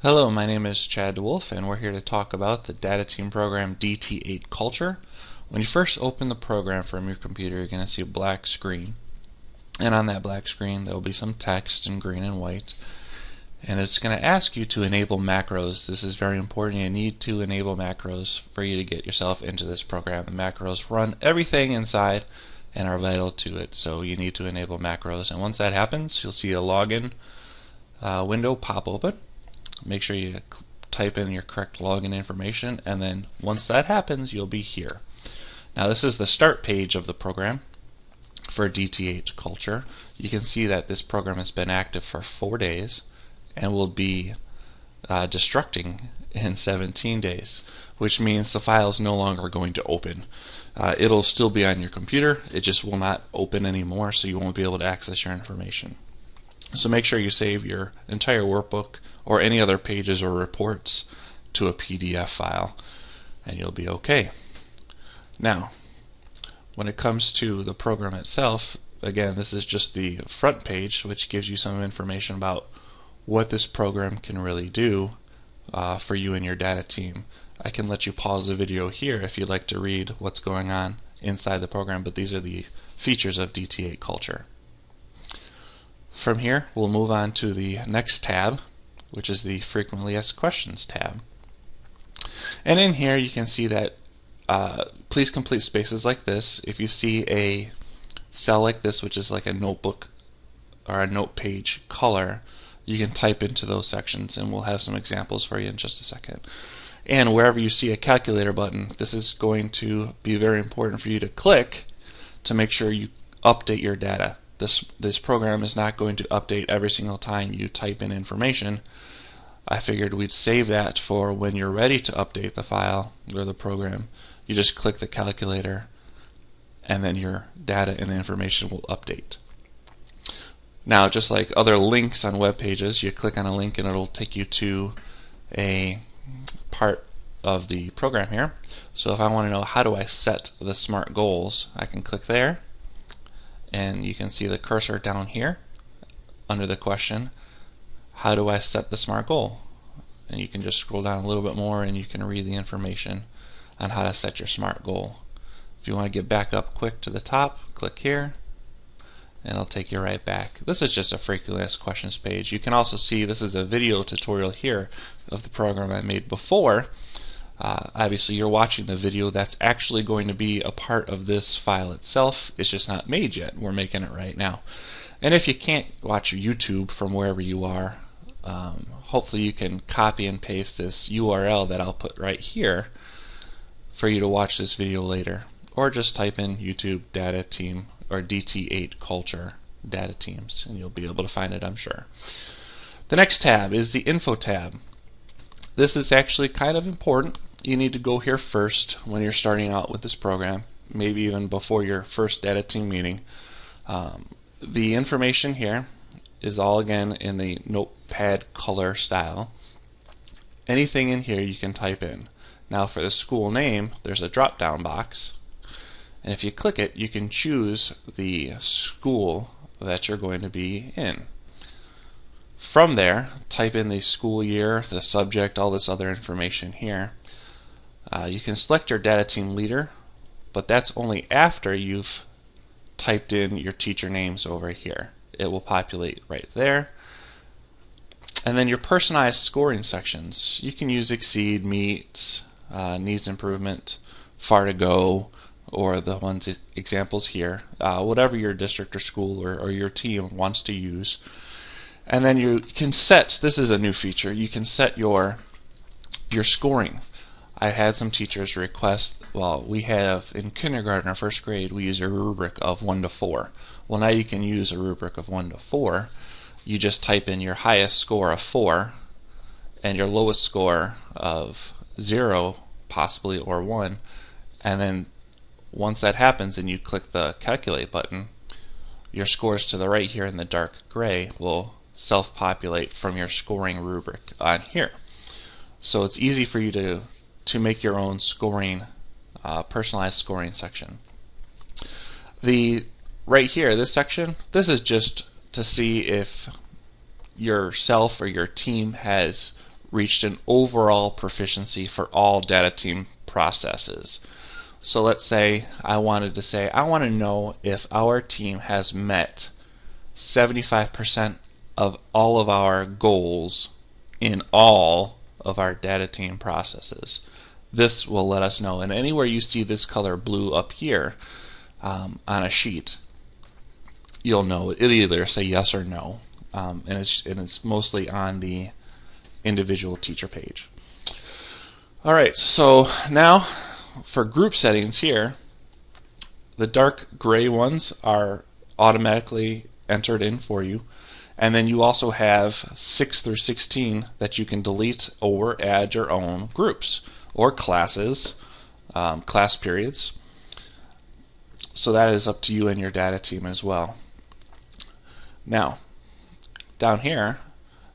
Hello, my name is Chad DeWolf, and we're here to talk about the data team program DT8 Culture. When you first open the program from your computer, you're going to see a black screen, and on that black screen there will be some text in green and white, and it's going to ask you to enable macros. This is very important. You need to enable macros for you to get yourself into this program. The macros run everything inside and are vital to it, so you need to enable macros. And once that happens, you'll see a login window pop open. Make sure you type in your correct login information, and then once that happens, you'll be here. Now this is the start page of the program for DT8 Culture. You can see that this program has been active for 4 days and will be destructing in 17 days, which means the file is no longer going to open. It'll still be on your computer, it just will not open anymore, so you won't be able to access your information. So make sure you save your entire workbook or any other pages or reports to a PDF file, and you'll be okay. Now, when it comes to the program itself, again, this is just the front page, which gives you some information about what this program can really do for you and your data team. I can let you pause the video here if you'd like to read what's going on inside the program, but these are the features of DT8 Culture. From here, we'll move on to the next tab, which is the Frequently Asked Questions tab. And in here, you can see that please complete spaces like this. If you see a cell like this, which is like a notebook or a note page color, you can type into those sections, and we'll have some examples for you in just a second. And wherever you see a calculator button, this is going to be very important for you to click to make sure you update your data. This program is not going to update every single time you type in information. I figured we'd save that for when you're ready to update the file or the program. You just click the calculator, and then your data and information will update. Now, just like other links on web pages, you click on a link and it'll take you to a part of the program here. So if I want to know how do I set the SMART goals, I can click there, and you can see the cursor down here under the question, how do I set the SMART goal? And you can just scroll down a little bit more and you can read the information on how to set your SMART goal. If you want to get back up quick to the top, click here and it'll take you right back. This is just a frequently asked questions page. You can also see this is a video tutorial here of the program I made before. Obviously you're watching the video that's actually going to be a part of this file itself. It's just not made yet. We're making it right now. And if you can't watch YouTube from wherever you are, hopefully you can copy and paste this URL that I'll put right here for you to watch this video later. Or just type in YouTube data team or DT8 Culture data teams and you'll be able to find it, I'm sure. The next tab is the Info tab. This is actually kind of important. You need to go here first when you're starting out with this program, maybe even before your first data team meeting. The information here is all again in the notepad color style. Anything in here you can type in. Now for the school name, there's a drop down box, and if you click it, you can choose the school that you're going to be in. From there, type in the school year, the subject, all this other information here. You can select your data team leader, but that's only after you've typed in your teacher names over here. It will populate right there. And then your personalized scoring sections. You can use exceed, meet, needs improvement, far to go, or the ones examples here. Whatever your district or school or your team wants to use. And then you can set, this is a new feature, you can set your scoring. I had some teachers request, well, we have in kindergarten or first grade, we use a rubric of 1 to 4. Well, now you can use a rubric of 1 to 4. You just type in your highest score of 4 and your lowest score of 0, possibly, or 1. And then once that happens and you click the calculate button, your scores to the right here in the dark gray will self-populate from your scoring rubric on here. So it's easy for you to make your own scoring, personalized scoring section. Right here, this section, this is just to see if yourself or your team has reached an overall proficiency for all data team processes. So let's say I want to know if our team has met 75% of all of our goals in all of our data team processes. This will let us know. And anywhere you see this color blue up here on a sheet, you'll know it'll either say yes or no. And it's mostly on the individual teacher page. Alright, so now for group settings here, the dark gray ones are automatically entered in for you. And then you also have 6 through 16 that you can delete or add your own groups or classes, class periods. So that is up to you and your data team as well. Now, down here,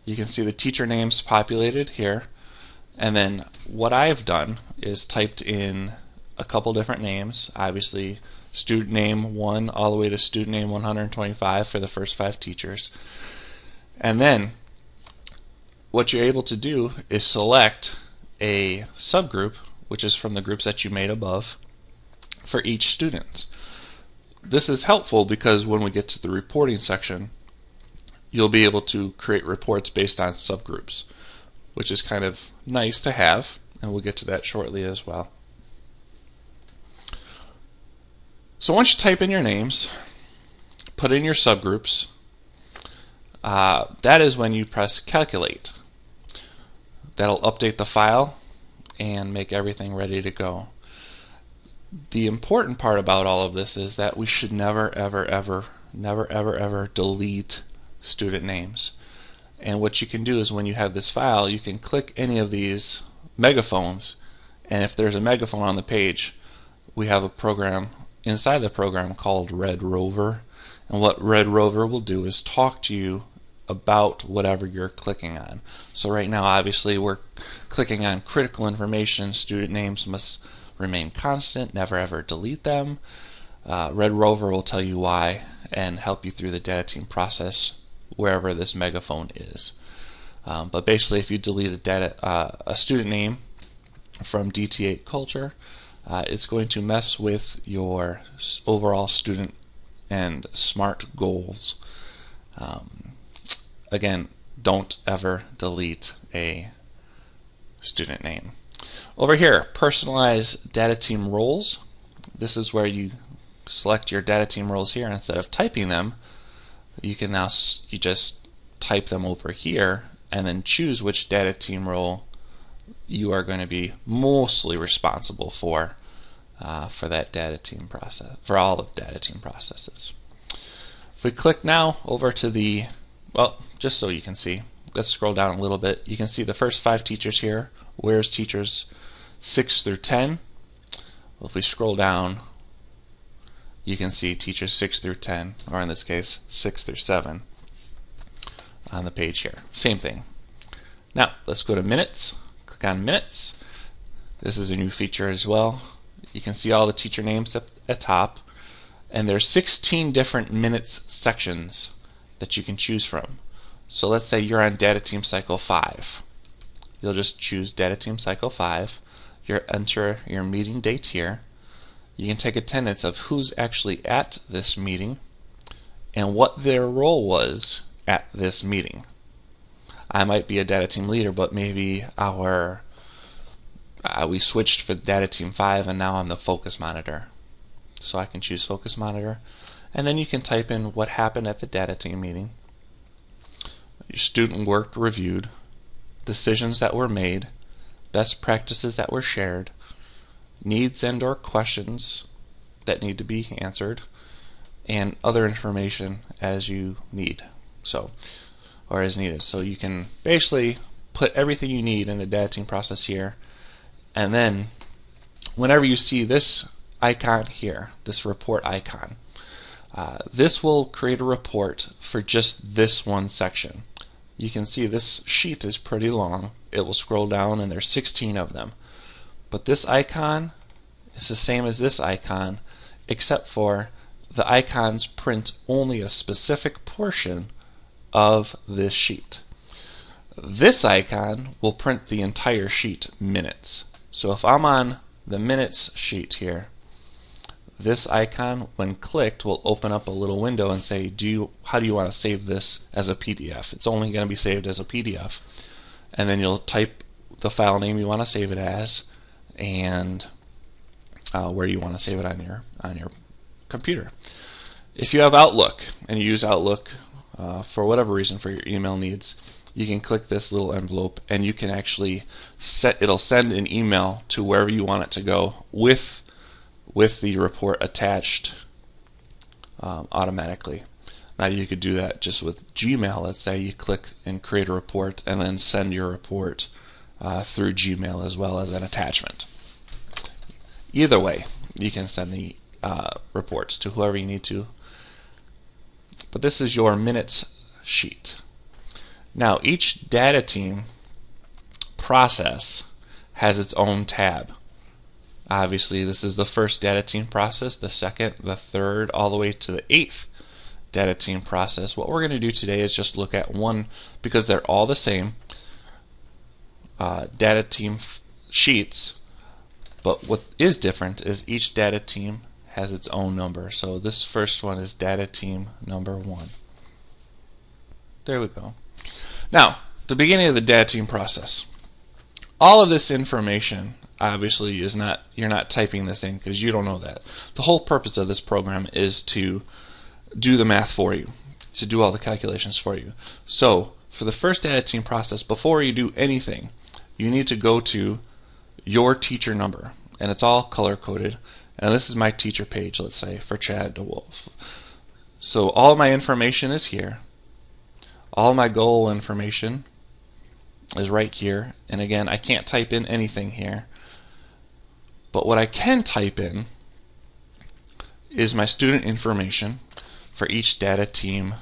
you can see the teacher names populated here. And then what I've done is typed in a couple different names. Obviously, student name 1 all the way to student name 125 for the first 5 teachers. And then what you're able to do is select a subgroup, which is from the groups that you made above, for each student. This is helpful because when we get to the reporting section, you'll be able to create reports based on subgroups, which is kind of nice to have, and we'll get to that shortly as well. So once you type in your names, put in your subgroups, that is when you press calculate. That'll update the file and make everything ready to go. The important part about all of this is that we should never ever delete student names. And what you can do is when you have this file, you can click any of these megaphones, and if there's a megaphone on the page, we have a program inside the program called Red Rover. And what Red Rover will do is talk to you about whatever you're clicking on. So right now, obviously, we're clicking on critical information. Student names must remain constant, never ever delete them. Red Rover will tell you why and help you through the data team process wherever this megaphone is. But basically, if you delete a student name from DT8 culture, it's going to mess with your overall student and SMART goals. Again, don't ever delete a student name. Over here, personalize data team roles. This is where you select your data team roles here. Instead of typing them, you can now just type them over here and then choose which data team role you are going to be mostly responsible for that data team process, for all of data team processes. If we click now over to the, well, just so you can see, let's scroll down a little bit. You can see the first 5 teachers here. Where's teachers 6 through 10? Well, if we scroll down, you can see teachers 6 through 10, or in this case 6 through 7 on the page here. Same thing. Now let's go to minutes. Click on minutes. This is a new feature as well. You can see all the teacher names at top, and there's 16 different minutes sections that you can choose from. So let's say you're on data team cycle 5. You'll just choose data team cycle 5. You enter your meeting date here. You can take attendance of who's actually at this meeting and what their role was at this meeting. I might be a data team leader, but maybe we switched for data team 5 and now I'm the focus monitor. So I can choose focus monitor, and then you can type in what happened at the data team meeting, your student work reviewed, decisions that were made, best practices that were shared, needs and or questions that need to be answered, and other information as you need, or as needed. So you can basically put everything you need in the data team process here, and then whenever you see this icon here, this report icon, this will create a report for just this one section. You can see this sheet is pretty long. It will scroll down and there's 16 of them. But this icon is the same as this icon, except for the icons print only a specific portion of this sheet. This icon will print the entire sheet, minutes. So if I'm on the minutes sheet here, this icon, when clicked, will open up a little window and say, how do you want to save this as a PDF? It's only going to be saved as a PDF. And then you'll type the file name you want to save it as, and where you want to save it on your computer. If you have Outlook and you use Outlook for whatever reason for your email needs, you can click this little envelope and you can actually it'll send an email to wherever you want it to go with the report attached automatically. Now you could do that just with Gmail. Let's say you click and create a report and then send your report through Gmail as well as an attachment. Either way, you can send the reports to whoever you need to. But this is your minutes sheet. Now each data team process has its own tab. Obviously this is the first data team process, the second, the third, all the way to the 8th data team process. What we're going to do today is just look at one, because they're all the same data team sheets, but what is different is each data team has its own number. So this first one is data team number 1. There we go. Now, the beginning of the data team process. All of this information obviously is not, you're not typing this in because you don't know that. The whole purpose of this program is to do the math for you, to do all the calculations for you. So, for the first data team process, before you do anything, you need to go to your teacher number, and it's all color coded. And this is my teacher page, let's say, for Chad DeWolf. So all my information is here. All my goal information is right here. And again, I can't type in anything here. But what I can type in is my student information for each data team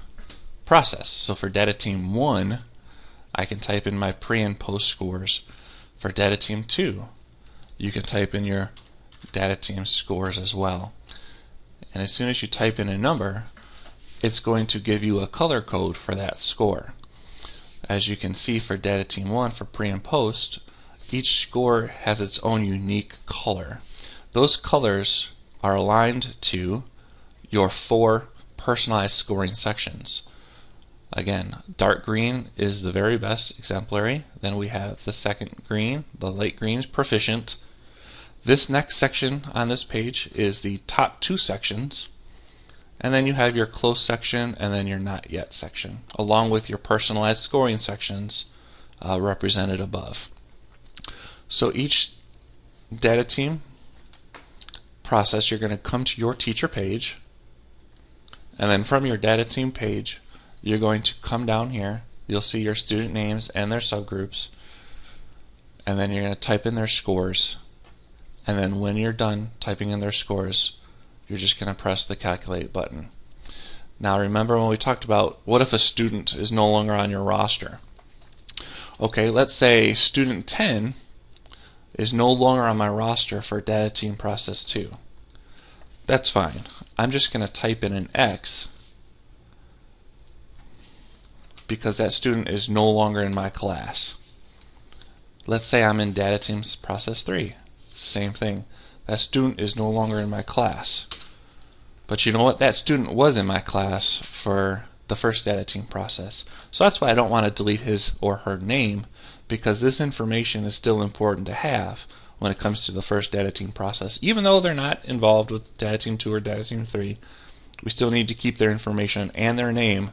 process. So for data team 1, I can type in my pre and post scores. For data team 2, you can type in your data team scores as well. And as soon as you type in a number, it's going to give you a color code for that score. As you can see, for data team 1, for pre and post, each score has its own unique color. Those colors are aligned to your 4 personalized scoring sections. Again, dark green is the very best, exemplary. Then we have the second green, the light green is proficient. This next section on this page is the top 2 sections. And then you have your close section and then your not yet section, along with your personalized scoring sections represented above. So each data team process, you're going to come to your teacher page, and then from your data team page, you're going to come down here. You'll see your student names and their subgroups, and then you're going to type in their scores. And then when you're done typing in their scores, you're just going to press the calculate button. Now remember when we talked about what if a student is no longer on your roster? Okay, let's say student 10 is no longer on my roster for data team process 2. That's fine. I'm just going to type in an X because that student is no longer in my class. Let's say I'm in data teams process 3. Same thing. That student is no longer in my class. But you know what? That student was in my class for the first data team process. So that's why I don't want to delete his or her name, because this information is still important to have when it comes to the first data team process. Even though they're not involved with data team 2 or data team 3, we still need to keep their information and their name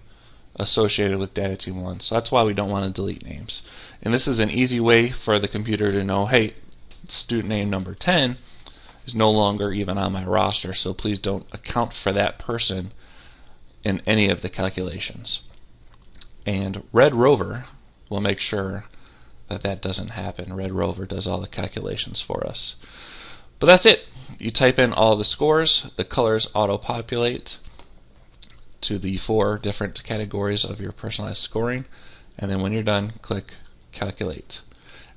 associated with data team 1. So that's why we don't want to delete names. And this is an easy way for the computer to know, hey, student name number 10 is no longer even on my roster, so please don't account for that person in any of the calculations. And Red Rover will make sure that that doesn't happen. Red Rover does all the calculations for us. But that's it. You type in all the scores, the colors auto-populate to the 4 different categories of your personalized scoring, and then when you're done, click calculate.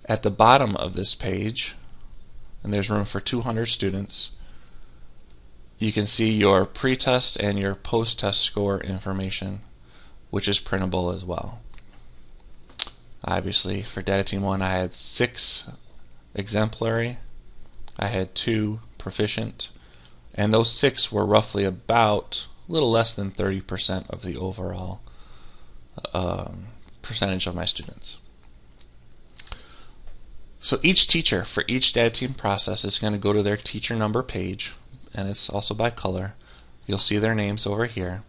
At the bottom of this page, and there's room for 200 students, you can see your pre-test and your post-test score information, which is printable as well. Obviously, for data team 1, I had 6 exemplary, I had 2 proficient, and those 6 were roughly about a little less than 30% of the overall percentage of my students. So each teacher for each data team process is going to go to their teacher number page, and it's also by color. You'll see their names over here,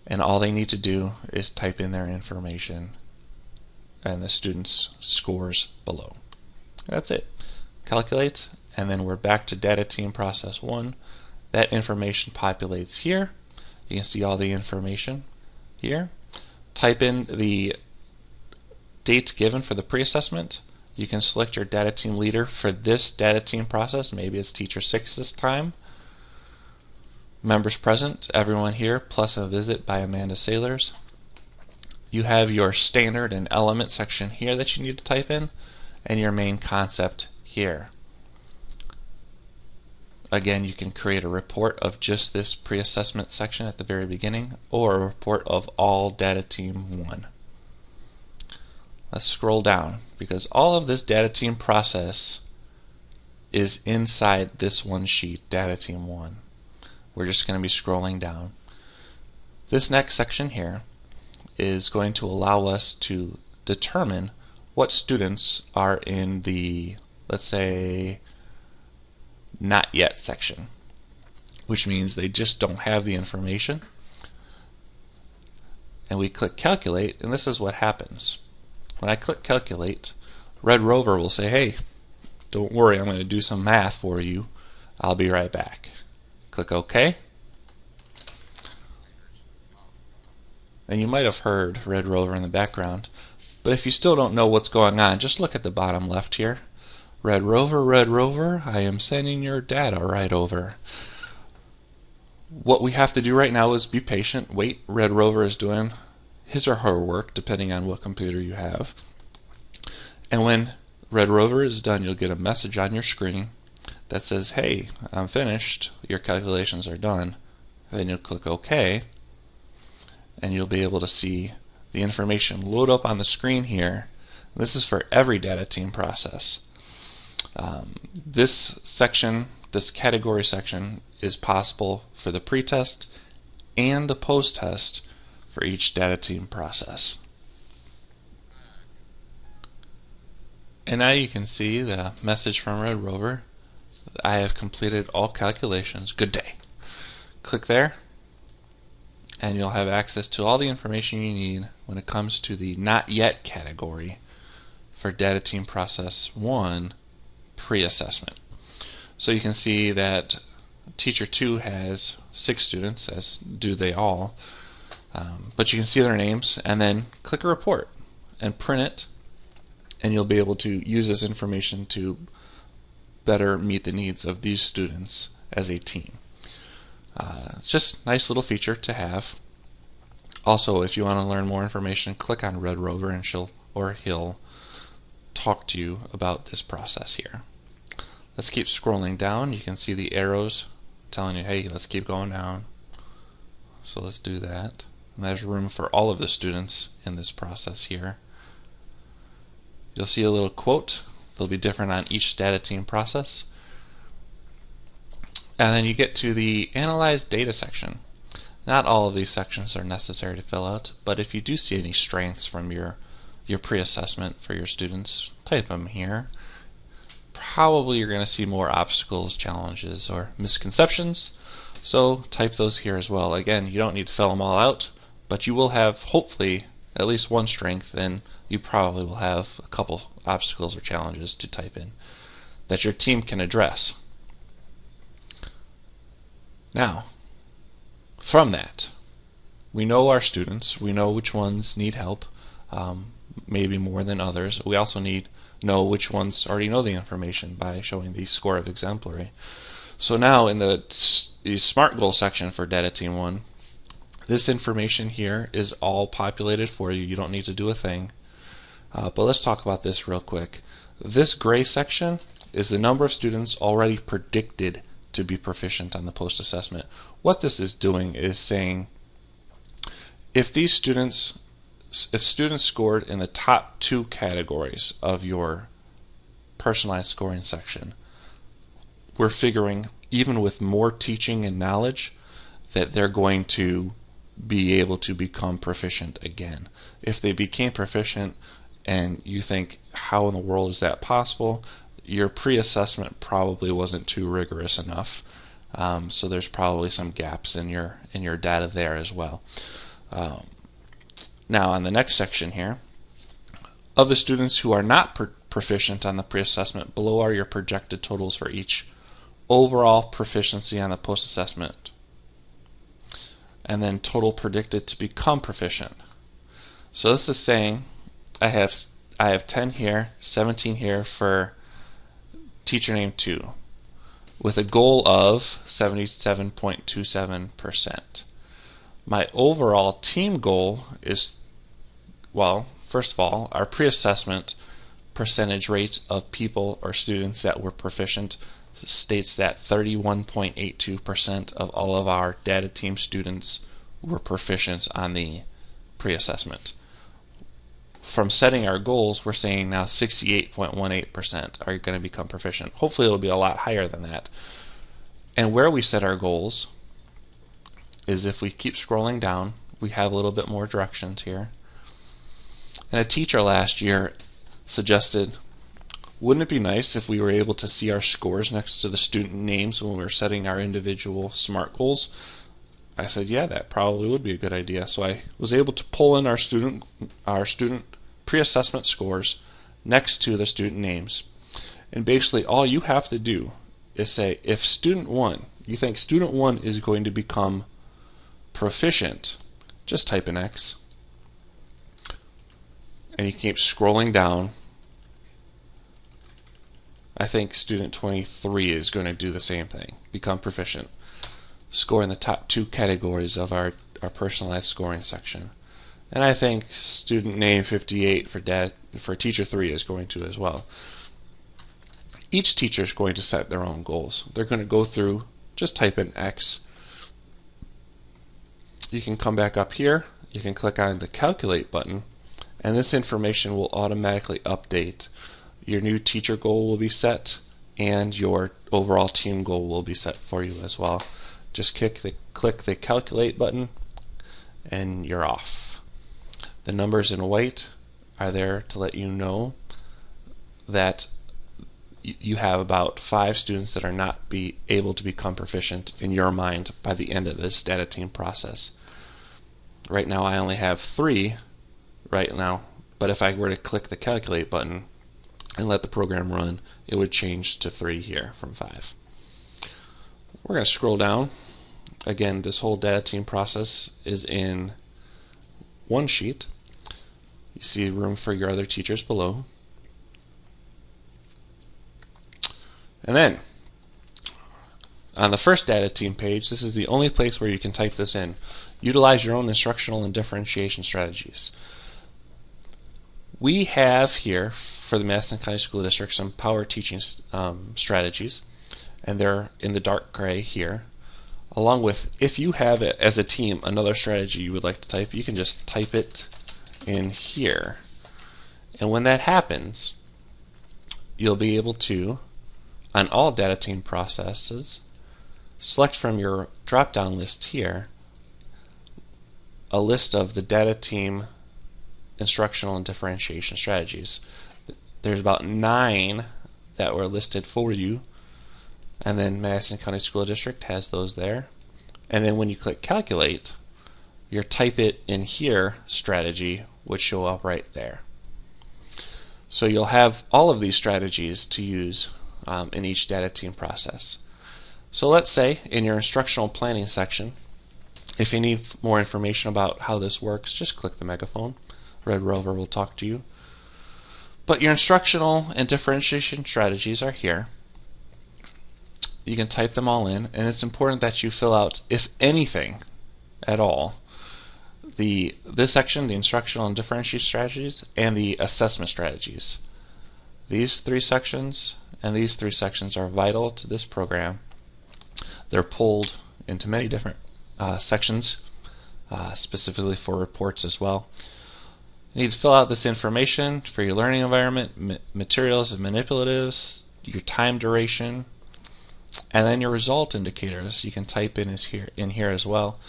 and all they need to do is type in their information and the students' scores below. That's it. Calculate, and then we're back to data team process 1. That information populates here. You can see all the information here. Type in the date given for the pre-assessment. You can select your data team leader for this data team process. Maybe it's teacher 6 this time. Members present, everyone here, plus a visit by Amanda Sailors. You have your standard and element section here that you need to type in, and your main concept here. Again, you can create a report of just this pre-assessment section at the very beginning, or a report of all data team 1. Let's scroll down, because all of this data team process is inside this one sheet, data team 1. We're just going to be scrolling down. This next section here is going to allow us to determine what students are in the, let's say, not yet section, which means they just don't have the information. And we click calculate, and this is what happens. When I click calculate, Red Rover will say, hey, don't worry, I'm going to do some math for you. I'll be right back. Click OK. And you might have heard Red Rover in the background, but if you still don't know what's going on, just look at the bottom left here. Red Rover, I am sending your data right over. What we have to do right now is be patient, wait. Red Rover is doing his or her work, depending on what computer you have. And when Red Rover is done, you'll get a message on your screen that says, hey, I'm finished, your calculations are done. Then you'll click OK, and you'll be able to see the information load up on the screen here. This is for every data team process. This section, this category section, is possible for the pre-test and the post-test for each data team process. And now you can see the message from Red Rover. I have completed all calculations. Good day. Click there, and you'll have access to all the information you need when it comes to the not yet category for data team process 1 pre-assessment. So you can see that teacher 2 has 6 students, as do they all, but you can see their names, and then click a report and print it, and you'll be able to use this information to better meet the needs of these students as a team. It's just a nice little feature to have. Also, if you want to learn more information, click on Red Rover and he'll talk to you about this process here. Let's keep scrolling down. You can see the arrows telling you, hey, let's keep going down. So let's do that. And there's room for all of the students in this process here. You'll see a little quote. They'll be different on each data team process. And then you get to the Analyze Data section. Not all of these sections are necessary to fill out, but if you do see any strengths from your pre-assessment for your students, type them here. Probably you're going to see more obstacles, challenges, or misconceptions, so type those here as well. Again, you don't need to fill them all out, but you will have, hopefully, at least one strength, and you probably will have a couple obstacles or challenges to type in that your team can address. Know from that, we know our students, we know which ones need help, maybe more than others. We also know which ones already know the information by showing the score of exemplary. So now in the SMART goal section for data team 1, this information here is all populated for you. You don't need to do a thing. But let's talk about this real quick. This gray section is the number of students already predicted to be proficient on the post-assessment. What this is doing is saying, if these students if students scored in the top 2 categories of your personalized scoring section, we're figuring, even with more teaching and knowledge, that they're going to be able to become proficient again. If they became proficient and you think, how in the world is that possible? Your pre-assessment probably wasn't too rigorous enough. So there's probably some gaps in your data there as well. Now on the next section here, of the students who are not proficient on the pre-assessment, below are your projected totals for each overall proficiency on the post-assessment, and then total predicted to become proficient. So this is saying I have 10 here, 17 here for teacher name 2, with a goal of 77.27%. My overall team goal is, well, first of all, our pre-assessment percentage rate of people or students that were proficient states that 31.82% of all of our data team students were proficient on the pre-assessment. From setting our goals, we're saying now 68.18% are going to become proficient. Hopefully it'll be a lot higher than that. And where we set our goals is, if we keep scrolling down, we have a little bit more directions here. And a teacher last year suggested, wouldn't it be nice if we were able to see our scores next to the student names when we were setting our individual SMART goals? I said, yeah, that probably would be a good idea. So I was able to pull in our student pre-assessment scores next to the student names. And basically all you have to do is say, if student 1, you think student 1 is going to become proficient, just type in X. And you keep scrolling down. I think student 23 is going to do the same thing, become proficient, score in the top 2 categories of our personalized scoring section. And I think student name 58 for teacher 3 is going to as well. Each teacher is going to set their own goals. They're going to go through, just type in X. You can come back up here, you can click on the calculate button, and this information will automatically update. Your new teacher goal will be set, and your overall team goal will be set for you as well. Just click the calculate button and you're off. The numbers in white are there to let you know that you have about 5 students that are not able to become proficient in your mind by the end of this data team process. Right now I only have 3 right now, but if I were to click the calculate button and let the program run, it would change to 3 here from 5. We're going to scroll down. Again, this whole data team process is in one sheet. You see room for your other teachers below. And then, on the first data team page, this is the only place where you can type this in. Utilize your own instructional and differentiation strategies. We have here, for the Madison County School District, some power teaching strategies, and they're in the dark gray here. Along with, if you have it as a team, another strategy you would like to type, you can just type it in here. And when that happens, you'll be able to, on all data team processes, select from your drop-down list here a list of the data team instructional and differentiation strategies. There's about 9 that were listed for you, and then Madison County School District has those there. And then when you click calculate, your type it in here strategy would show up right there. So you'll have all of these strategies to use in each data team process. So let's say in your instructional planning section, if you need more information about how this works, just click the megaphone. Red Rover will talk to you. But your instructional and differentiation strategies are here. You can type them all in, and it's important that you fill out, if anything at all, this section, the instructional and differentiation strategies, and the assessment strategies. These 3 sections and these 3 sections are vital to this program. They're pulled into many different sections, specifically for reports as well. You need to fill out this information for your learning environment, materials and manipulatives, your time duration, and then your result indicators. You can type in here as well.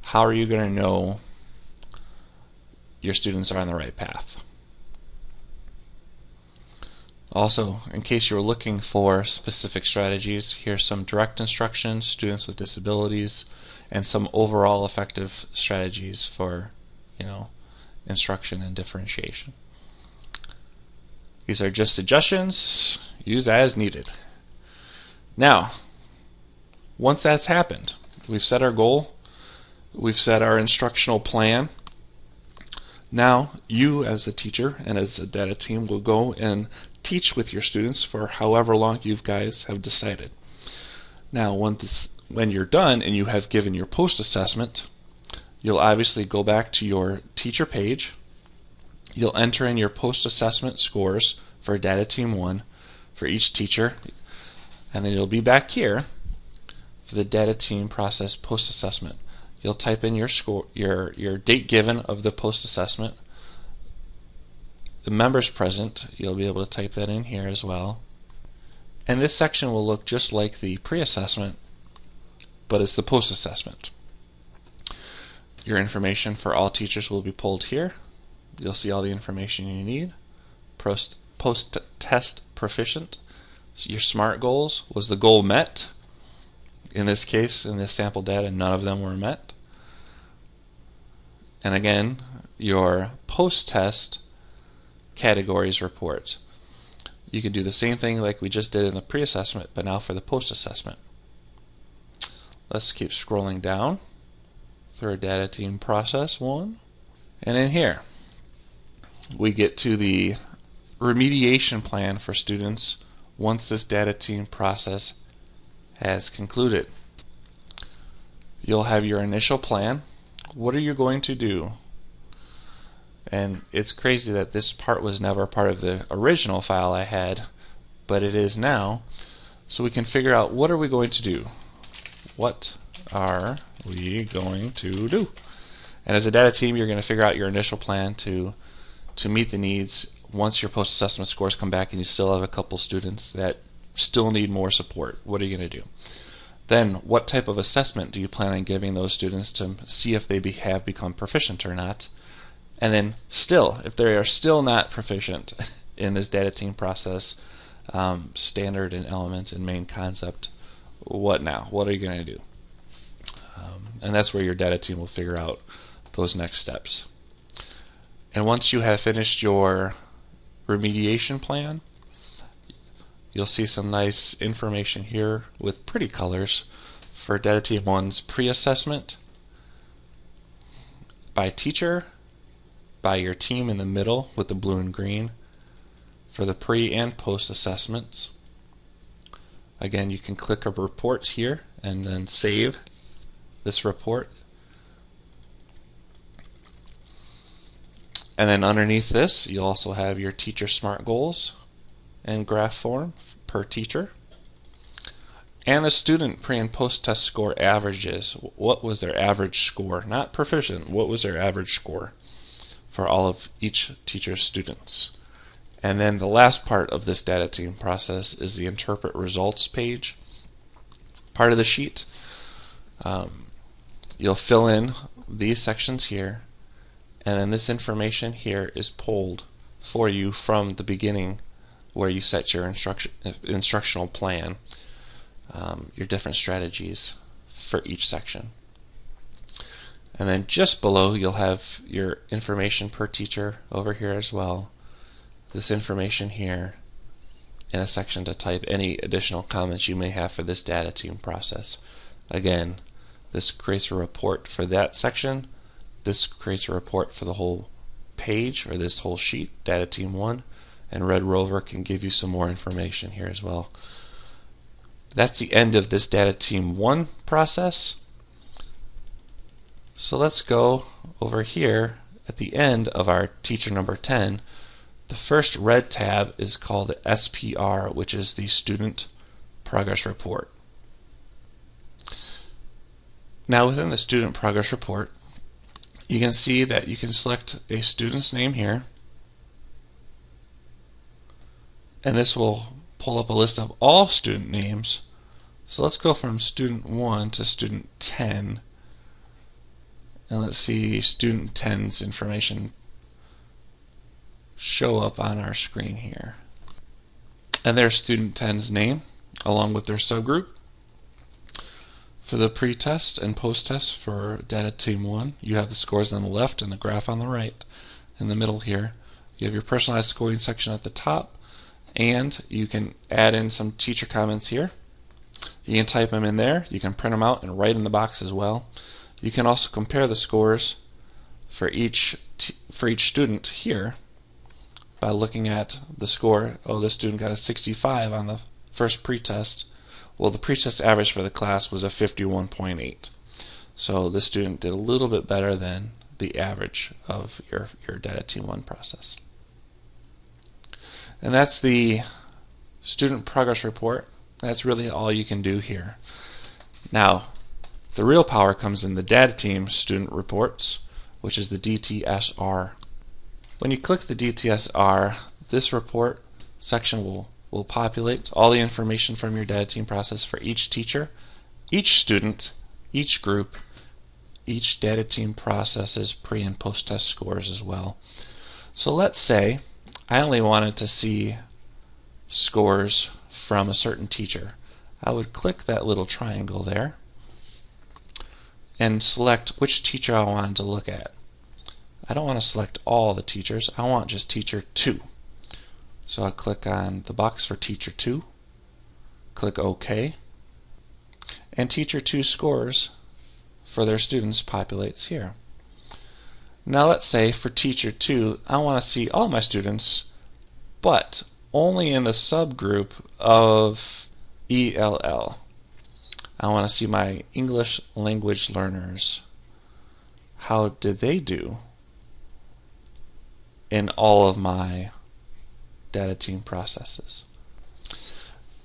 How are you going to know your students are on the right path? Also, in case you're looking for specific strategies, here's some direct instruction, students with disabilities, and some overall effective strategies for, instruction and differentiation. These are just suggestions, use as needed. Now, once that's happened, we've set our goal, we've set our instructional plan. Now, you as a teacher and as a data team will go and teach with your students for however long you guys have decided. Now, when you're done and you have given your post-assessment, you'll obviously go back to your teacher page. You'll enter in your post-assessment scores for Data Team 1 for each teacher, and then you'll be back here for the Data Team Process post-assessment. You'll type in your score, your date given of the post-assessment, the members present. You'll be able to type that in here as well. And this section will look just like the pre-assessment, but it's the post-assessment. Your information for all teachers will be pulled here. You'll see all the information you need. Post-test proficient. So your SMART goals. Was the goal met? In this case, in this sample data, none of them were met. And again, your post-test categories report. You can do the same thing like we just did in the pre-assessment, but now for the post-assessment. Let's keep scrolling down through our Data Team Process 1. And in here, we get to the remediation plan for students once this Data Team process has concluded. You'll have your initial plan. What are you going to do? And it's crazy that this part was never part of the original file I had, but it is now. So we can figure out, what are we going to do? What are we going to do? And as a data team, you're going to figure out your initial plan to meet the needs once your post-assessment scores come back and you still have a couple students that still need more support. What are you going to do? Then, what type of assessment do you plan on giving those students to see if they have become proficient or not? And then still, if they are still not proficient in this data team process, standard and elements and main concept, what now? What are you going to do? And that's where your data team will figure out those next steps. And once you have finished your remediation plan, you'll see some nice information here with pretty colors for Data Team 1's pre-assessment, by teacher, by your team in the middle with the blue and green, for the pre and post assessments. Again, you can click a report here and then save this report. And then underneath this, you'll also have your teacher SMART goals in graph form per teacher. And the student pre and post test score averages. What was their average score? Not proficient. What was their average score for all of each teacher's students? And then the last part of this data team process is the interpret results page. Part of the sheet. You'll fill in these sections here, and then this information here is pulled for you from the beginning where you set your instructional plan, your different strategies for each section. And then just below you'll have your information per teacher over here as well. This information here in a section to type any additional comments you may have for this data team process. Again, this creates a report for that section. This creates a report for the whole page or this whole sheet, Data Team 1, and Red Rover can give you some more information here as well. That's the end of this Data Team 1 process. So let's go over here at the end of our teacher number 10. The first red tab is called the SPR, which is the Student Progress Report. Now within the Student Progress Report, you can see that you can select a student's name here, and this will pull up a list of all student names. So let's go from student 1 to student 10, and let's see student 10's information show up on our screen here. And there's student 10's name along with their subgroup. For the pre-test and post-test for data team 1, you have the scores on the left and the graph on the right. In the middle here, you have your personalized scoring section at the top, and you can add in some teacher comments here. You can type them in there, you can print them out and write in the box as well. You can also compare the scores for each student here by looking at the score. Oh, this student got a 65 on the first pretest. Well, the pretest average for the class was a 51.8. So this student did a little bit better than the average of your data team 1 process. And that's the student progress report. That's really all you can do here. Now, the real power comes in the data team student reports, which is the DTSR. When you click the DTSR, this report section will populate all the information from your data team process for each teacher, each student, each group, each data team processes pre and post test scores as well. So let's say I only wanted to see scores from a certain teacher. I would click that little triangle there and select which teacher I wanted to look at. I don't want to select all the teachers, I want just teacher 2. So I'll click on the box for teacher 2, click OK, and teacher 2 scores for their students populates here. Now let's say for teacher 2 I want to see all my students, but only in the subgroup of ELL. I want to see my English language learners. How did they do in all of my data team processes?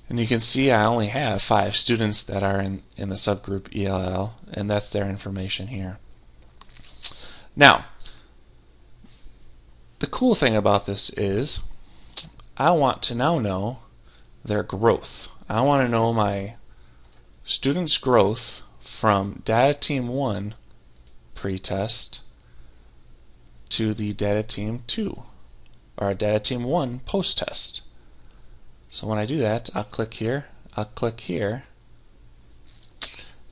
And you can see I only have 5 students that are in the subgroup ELL, and that's their information here. Now, the cool thing about this is I want to now know their growth. I want to know my students' growth from data team 1 pre-test to the data team 2 or data team 1 post-test. So when I do that, I'll click here, I'll click here,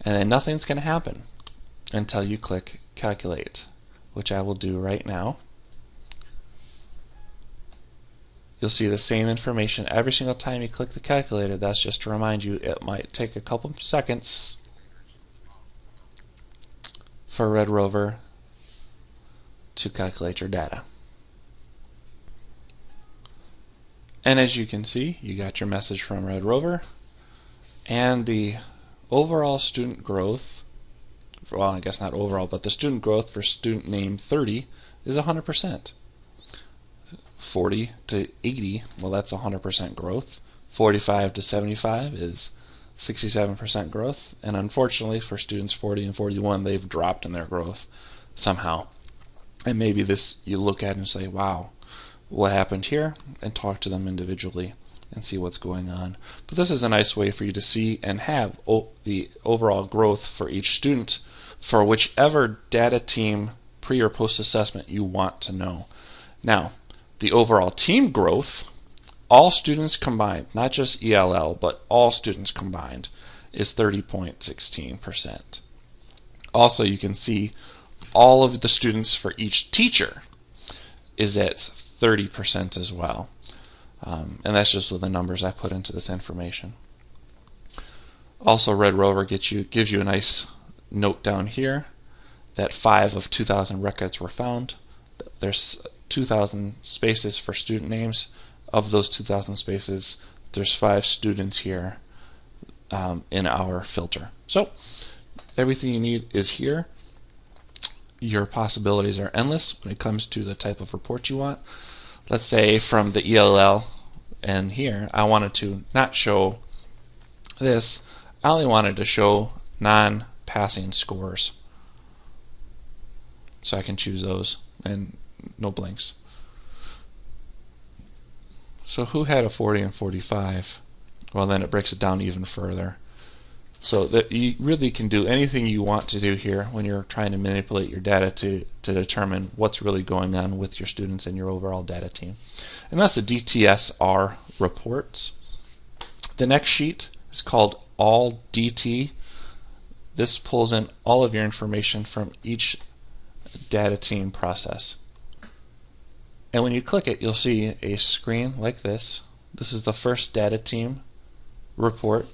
and then nothing's going to happen until you click calculate, which I will do right now. You'll see the same information every single time you click the calculator. That's just to remind you it might take a couple seconds for Red Rover to calculate your data. And as you can see, you got your message from Red Rover, and the overall student growth, well, I guess not overall, but the student growth for student name 30 is 100%. 40 to 80, well, that's 100% growth. 45 to 75 is 67% growth, and unfortunately for students 40 and 41, they've dropped in their growth somehow. And maybe this you look at and say, wow, what happened here, and talk to them individually and see what's going on. But this is a nice way for you to see and have the overall growth for each student for whichever data team pre or post assessment you want to know. Now, the overall team growth, all students combined, not just ELL, but all students combined, is 30.16%. Also, you can see all of the students for each teacher is at 30% as well. And that's just with the numbers I put into this information. Also, Red Rover gives you a nice note down here that 5 of 2,000 records were found. There's 2,000 spaces for student names. Of those 2,000 spaces, there's 5 students here in our filter. So everything you need is here. Your possibilities are endless when it comes to the type of report you want. Let's say from the ELL and here I wanted to not show this, I only wanted to show non-passing scores. So I can choose those and no blanks. So who had a 40 and 45? Well, then it breaks it down even further. So that you really can do anything you want to do here when you're trying to manipulate your data to determine what's really going on with your students and your overall data team. And that's the DTSR reports. The next sheet is called All DT. This pulls in all of your information from each data team process. And when you click it, you'll see a screen like this. This is the first data team report.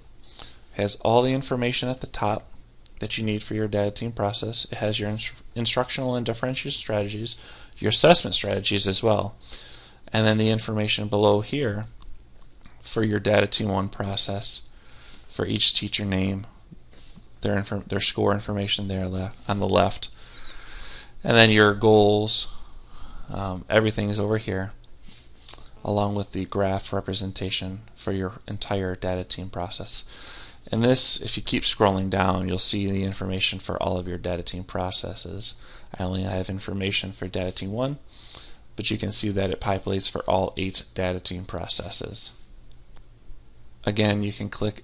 It has all the information at the top that you need for your data team process. It has your instructional and differentiation strategies, your assessment strategies as well, and then the information below here for your data team 1 process for each teacher name, their score information there on the left, and then your goals. Everything is over here, along with the graph representation for your entire data team process. And this, if you keep scrolling down, you'll see the information for all of your data team processes. I only have information for data team 1, but you can see that it populates for all 8 data team processes. Again, you can click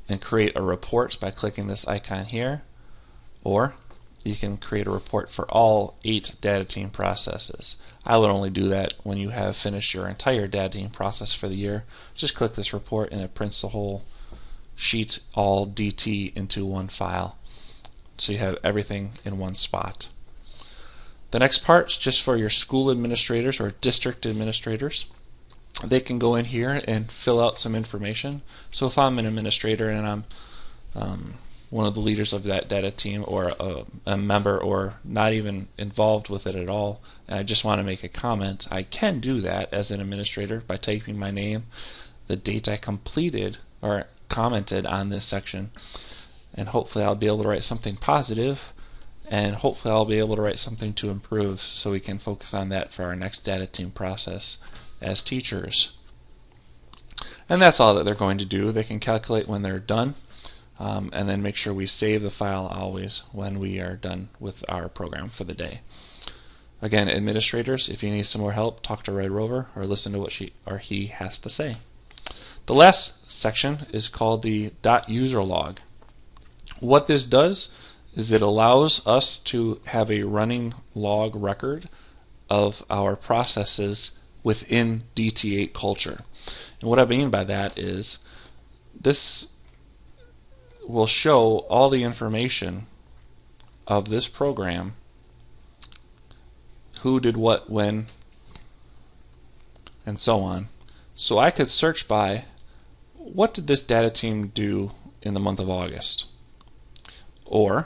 and create a report by clicking this icon here, or you can create a report for all 8 data team processes. I would only do that when you have finished your entire data team process for the year. Just click this report and it prints the whole sheet, all DT, into one file. So you have everything in one spot. The next part is just for your school administrators or district administrators. They can go in here and fill out some information. So if I'm an administrator and I'm one of the leaders of that data team, or a member, or not even involved with it at all, and I just want to make a comment, I can do that as an administrator by typing my name, the date I completed or commented on this section, and hopefully I'll be able to write something positive, and hopefully I'll be able to write something to improve, so we can focus on that for our next data team process as teachers. And that's all that they're going to do. They can calculate when they're done, and then make sure we save the file always when we are done with our program for the day. Again, administrators, if you need some more help, talk to Red Rover or listen to what she or he has to say. The last section is called the .user log. What this does is it allows us to have a running log record of our processes within DT8 culture. And what I mean by that is this will show all the information of this program, who did what, when, and so on. So I could search by, what did this data team do in the month of August? Or,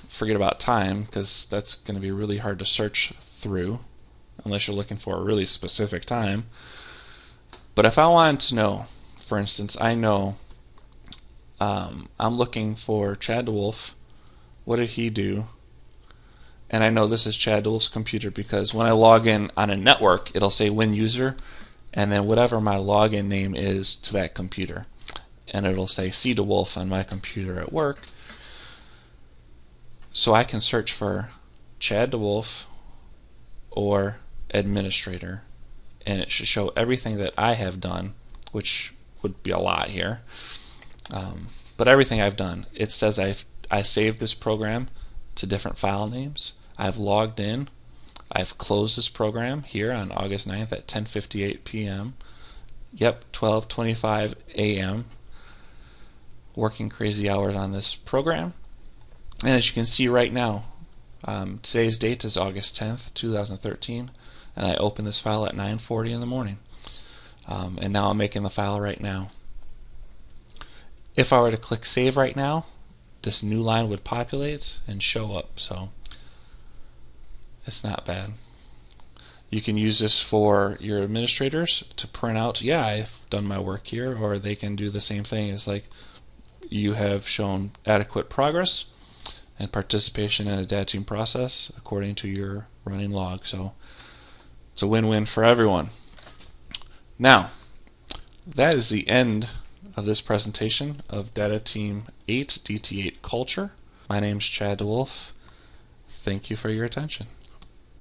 forget about time, because that's going to be really hard to search through unless you're looking for a really specific time. But if I wanted to know, for instance, I know I'm looking for Chad DeWolf. What did he do? And I know this is Chad DeWolf's computer because when I log in on a network, it'll say Win User, and then whatever my login name is to that computer. And it'll say C DeWolf on my computer at work. So I can search for Chad DeWolf or administrator, and it should show everything that I have done, which would be a lot here. But everything I've done, it says I saved this program to different file names. I've logged in. I've closed this program here on August 9th at 10:58 p.m. Yep, 12:25 a.m. Working crazy hours on this program. And as you can see right now, today's date is August 10th, 2013, and I opened this file at 9:40 in the morning. And now I'm making the file right now. If I were to click save right now, this new line would populate and show up, so it's not bad. You can use this for your administrators to print out, yeah, I've done my work here, or they can do the same thing as like, you have shown adequate progress and participation in a data team process according to your running log. So it's a win-win for everyone. Now, that is the end of this presentation of Data Team 8, DT8 Culture. My name is Chad DeWolf. Thank you for your attention.